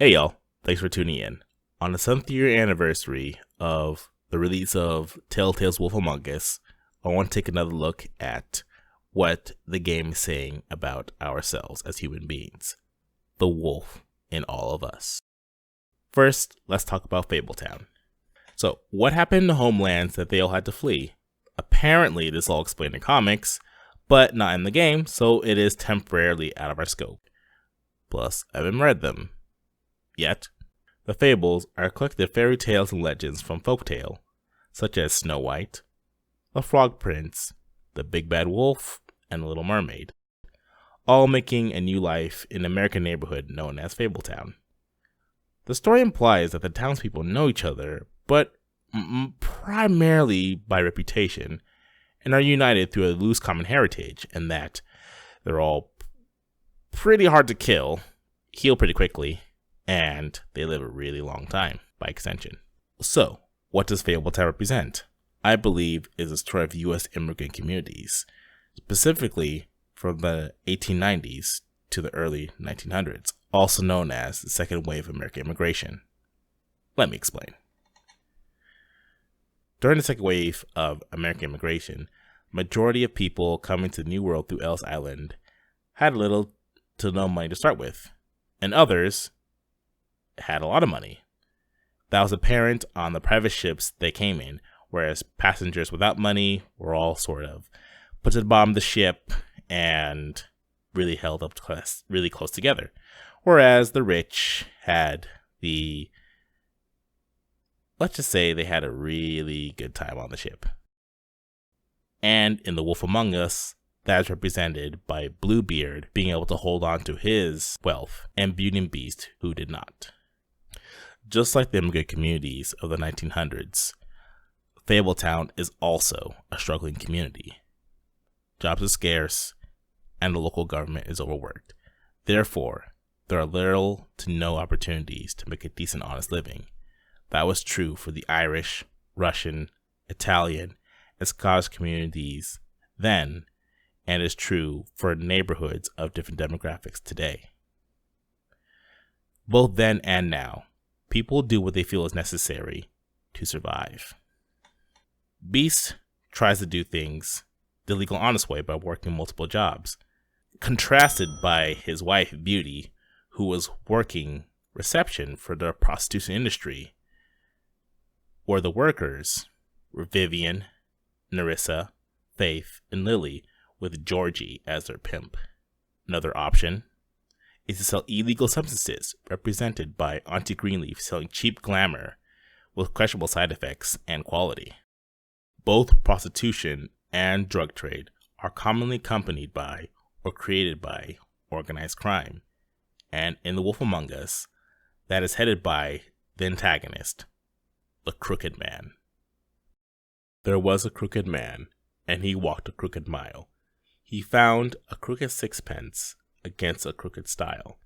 Hey y'all, thanks for tuning in. On the 7th year anniversary of the release of TellTale's Wolf Among Us, I want to take another look at what the game is saying about ourselves as human beings. The wolf in all of us. First, let's talk about Fabletown. So, what happened in the homelands that they all had to flee? Apparently, this is all explained in comics, but not in the game, so it is temporarily out of our scope. Plus, I haven't read them yet. The fables are collected fairy tales and legends from folktale, such as Snow White, the Frog Prince, the Big Bad Wolf, and the Little Mermaid, all making a new life in an American neighborhood known as Fabletown. The story implies that the townspeople know each other, but primarily by reputation, and are united through a loose common heritage, and that they're all pretty hard to kill, heal pretty quickly, and they live a really long time, by extension. So, what does Fabletown represent? I believe is a story of U.S. immigrant communities, specifically from the 1890s to the early 1900s, also known as the second wave of American immigration. Let me explain. During the second wave of American immigration, majority of people coming to the New World through Ellis Island had little to no money to start with, and others had a lot of money. That was apparent on the private ships they came in, whereas passengers without money were all sort of put to the bottom of the ship and really held up really close together. Whereas the rich had let's just say they had a really good time on the ship. And in The Wolf Among Us, that is represented by Bluebeard being able to hold on to his wealth and Beauty and Beast, who did not. Just like the immigrant communities of the 1900s, Fabletown is also a struggling community. Jobs are scarce, and the local government is overworked. Therefore, there are little to no opportunities to make a decent, honest living. That was true for the Irish, Russian, Italian, and Scottish communities then, and is true for neighborhoods of different demographics today. Both then and now, people do what they feel is necessary to survive. Beast tries to do things the legal, honest way by working multiple jobs, contrasted by his wife, Beauty, who was working reception for the prostitution industry, where the workers were Vivian, Narissa, Faith, and Lily, with Georgie as their pimp. Another option is to sell illegal substances, represented by Auntie Greenleaf selling cheap glamour with questionable side effects and quality. Both prostitution and drug trade are commonly accompanied by or created by organized crime, and in The Wolf Among Us, that is headed by the antagonist, the Crooked Man. There was a crooked man, and he walked a crooked mile. He found a crooked sixpence against a crooked stile.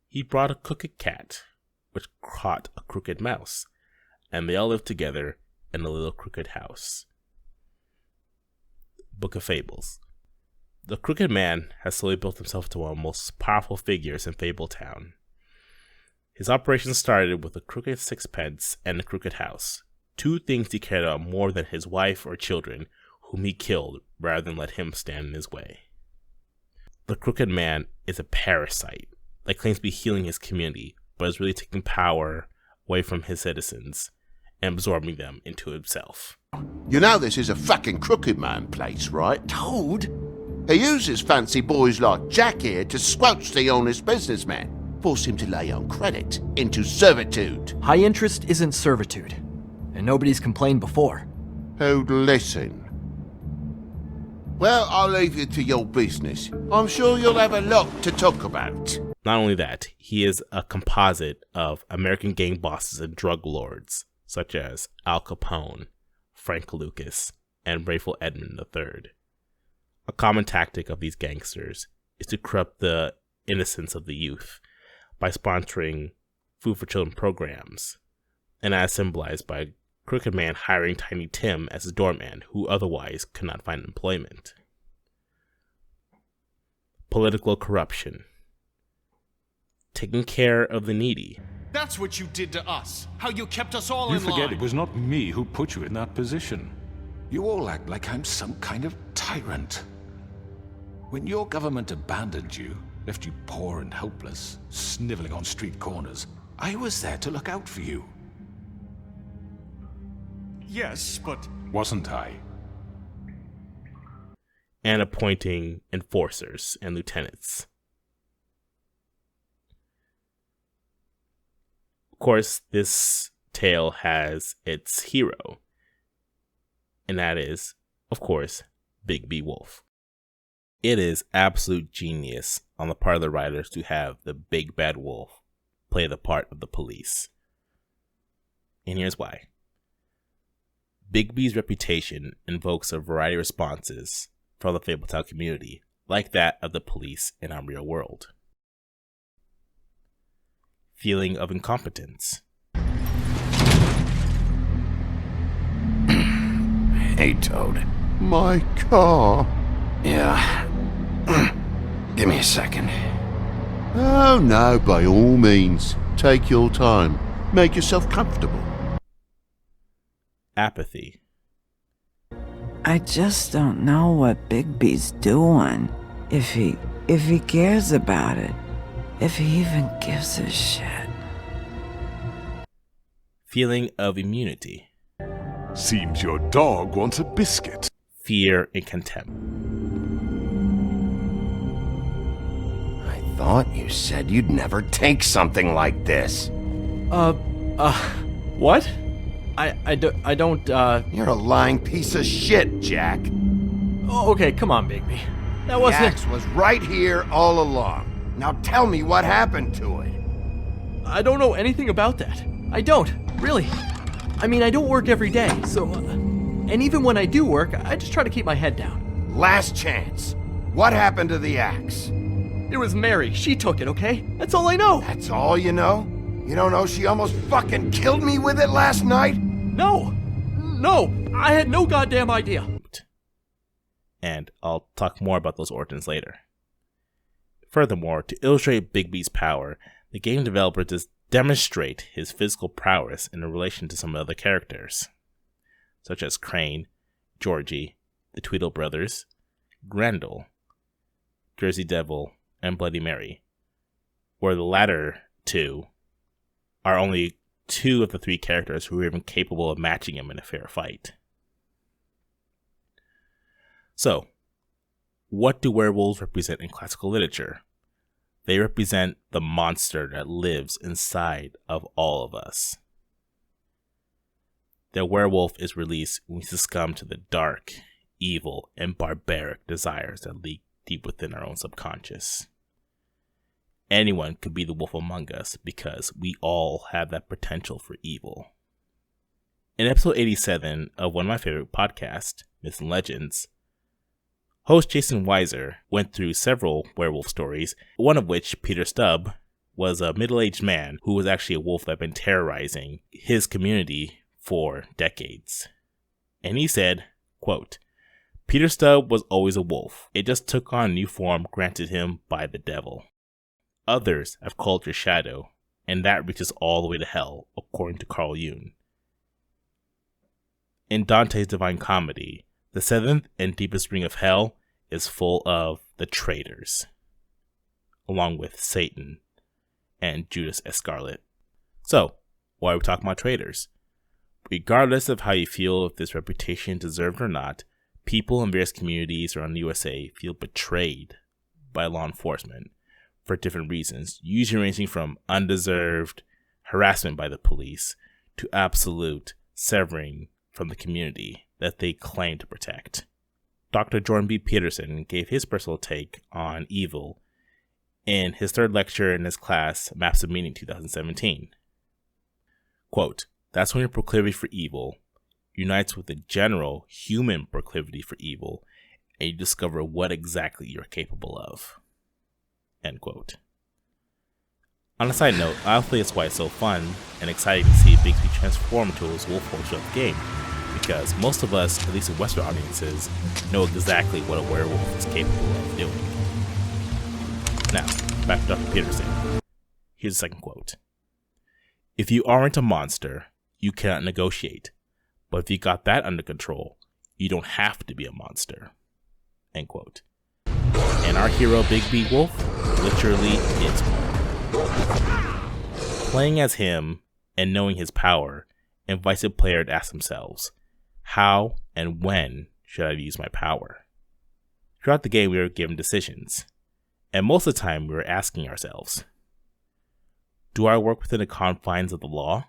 He brought a crooked cat, which caught a crooked mouse, and they all lived together in a little crooked house. Book of Fables. The Crooked Man has slowly built himself into one of the most powerful figures in Fabletown. His operation started with a crooked sixpence and a crooked house, two things he cared about more than his wife or children, whom he killed rather than let him stand in his way. The Crooked Man is a parasite that claims to be healing his community, but is really taking power away from his citizens and absorbing them into himself. You know this is a fucking Crooked Man place, right? Toad? He uses fancy boys like Jack here to squelch the honest businessman, force him to lay on credit into servitude. High interest isn't servitude, and nobody's complained before. Who'd listen? Well, I'll leave you to your business. I'm sure you'll have a lot to talk about. Not only that, he is a composite of American gang bosses and drug lords, such as Al Capone, Frank Lucas, and Rayful Edmund III. A common tactic of these gangsters is to corrupt the innocence of the youth by sponsoring food for children programs, and as symbolized by Crooked Man hiring Tiny Tim as his doorman, who otherwise could not find employment. Political corruption. taking care of the needy. That's what you did to us. How you kept us all You in line. forget it was not me who put you in that position. You all act like I'm some kind of tyrant. When your government abandoned you, left you poor and helpless, sniveling on street corners, I was there to look out for you. Yes, but... Wasn't I? And appointing enforcers and lieutenants. Of course, this tale has its hero, and that is, of course, Bigby Wolf. It is absolute genius on the part of the writers to have the big bad wolf play the part of the police. And here's why. Bigby's reputation invokes a variety of responses from the Fabletown community, like that of the police in our real world. Feeling of incompetence. Hey, Toad. My car. Yeah. Give me a second. Oh no, by all means. Take your time. Make yourself comfortable. Apathy. I just don't know what Bigby's doing. If he cares about it. If he even gives a shit. Feeling of immunity. Seems your dog wants a biscuit. Fear and contempt. I thought you said you'd never take something like this. What? I don't, You're a lying piece of shit, Jack. Oh, okay, come on, Bigby. That The wasn't... axe was right here all along. Now tell me what happened to it. I don't know anything about that. I don't, really. I mean, I don't work every day, so... and even when I do work, I just try to keep my head down. Last chance. What happened to the axe? It was Mary. She took it, okay? That's all I know. That's all you know? You don't know she almost fucking killed me with it last night? No! I had no goddamn idea. And I'll talk more about those origins later. Furthermore, to illustrate Bigby's power, the game developer does demonstrate his physical prowess in relation to some other characters, such as Crane, Georgie, the Tweedle Brothers, Grendel, Jersey Devil, and Bloody Mary, where the latter two are only two of the three characters who are even capable of matching him in a fair fight. So, what do werewolves represent in classical literature? They represent the monster that lives inside of all of us. The werewolf is released when we succumb to the dark, evil, and barbaric desires that leak deep within our own subconscious. Anyone could be the wolf among us because we all have that potential for evil. In episode 87 of one of my favorite podcasts, Myths and Legends, host Jason Weiser went through several werewolf stories, one of which, Peter Stubb, was a middle-aged man who was actually a wolf that had been terrorizing his community for decades. And he said, quote, "Peter Stubb was always a wolf. It just took on a new form granted him by the devil. Others have called your shadow, and that reaches all the way to hell, according to Carl Jung. In Dante's Divine Comedy, the seventh and deepest ring of hell is full of the traitors, along with Satan and Judas Iscariot." So, why are we talking about traitors? Regardless of how you feel if this reputation is deserved or not, people in various communities around the USA feel betrayed by law enforcement for different reasons, usually ranging from undeserved harassment by the police to absolute severing from the community that they claim to protect. Dr. Jordan B. Peterson gave his personal take on evil in his third lecture in his class, Maps of Meaning 2017. Quote, "That's when your proclivity for evil unites with the general human proclivity for evil, and you discover what exactly you're capable of." End quote. On a side note, I think it's why it's so fun and exciting to see Bigby transform into his wolf horse of the game, because most of us, at least in Western audiences, know exactly what a werewolf is capable of doing. Now, back to Dr. Peterson. Here's the second quote. If you aren't a monster, you cannot negotiate. But if you got that under control, you don't have to be a monster. End quote. And our hero Bigby Wolf literally is one. Playing as him and knowing his power invites the player to ask themselves, how and when should I use my power? Throughout the game we were given decisions, and most of the time we were asking ourselves, do I work within the confines of the law?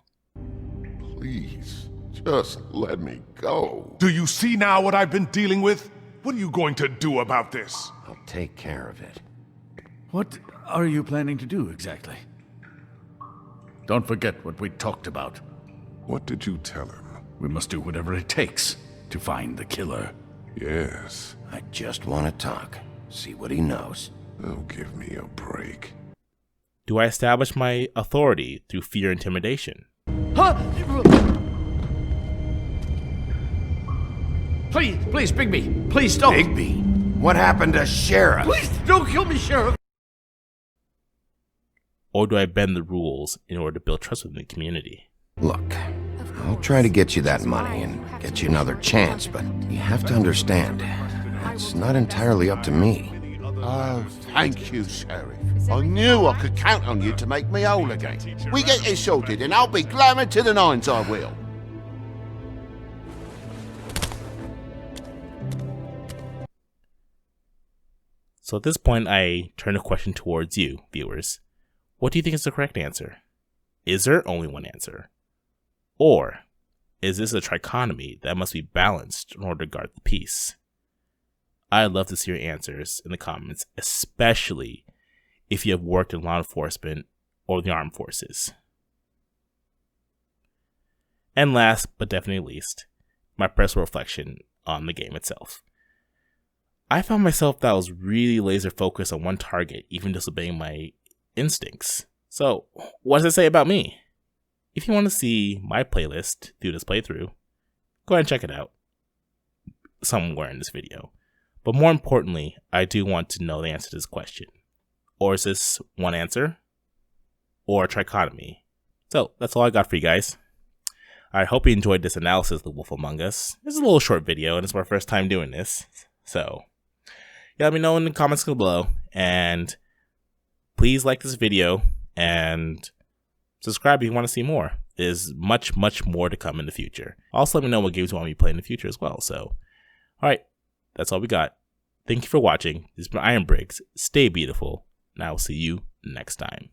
Please, just let me go. Do you see now what I've been dealing with? What are you going to do about this? I'll take care of it. What are you planning to do exactly? Don't forget what we talked about. What did you tell him? We must do whatever it takes to find the killer. Yes. I just want to talk. See what he knows. Oh, give me a break. Do I establish my authority through fear and intimidation? Huh? Please, Bigby, please stop. Bigby? What happened to Sheriff? Please don't kill me, Sheriff. Or do I bend the rules in order to build trust within the community? Look, I'll try to get you that money and get you another chance, but you have to understand, it's not entirely up to me. Oh, thank you, Sheriff. I knew I could count on you to make me whole again. We get this sorted and I'll be glamored to the nines, I will. So at this point, I turn a question towards you, viewers. What do you think is the correct answer? Is there only one answer? Or is this a trichotomy that must be balanced in order to guard the peace? I'd love to see your answers in the comments, especially if you have worked in law enforcement or the armed forces. And last, but definitely least, my personal reflection on the game itself. I found myself that I was really laser focused on one target, even disobeying my instincts. So, what does it say about me? If you want to see my playlist through this playthrough, go ahead and check it out somewhere in this video. But more importantly, I do want to know the answer to this question. Or is this one answer? Or a trichotomy? So, that's all I got for you guys. I hope you enjoyed this analysis of The Wolf Among Us. This is a little short video, and it's my first time doing this. So, yeah, let me know in the comments below. And please like this video and subscribe if you want to see more. There's much, much more to come in the future. Also, let me know what games you want me to play in the future as well. So, alright, that's all we got. Thank you for watching. This has been IronBriggz. Stay beautiful, and I will see you next time.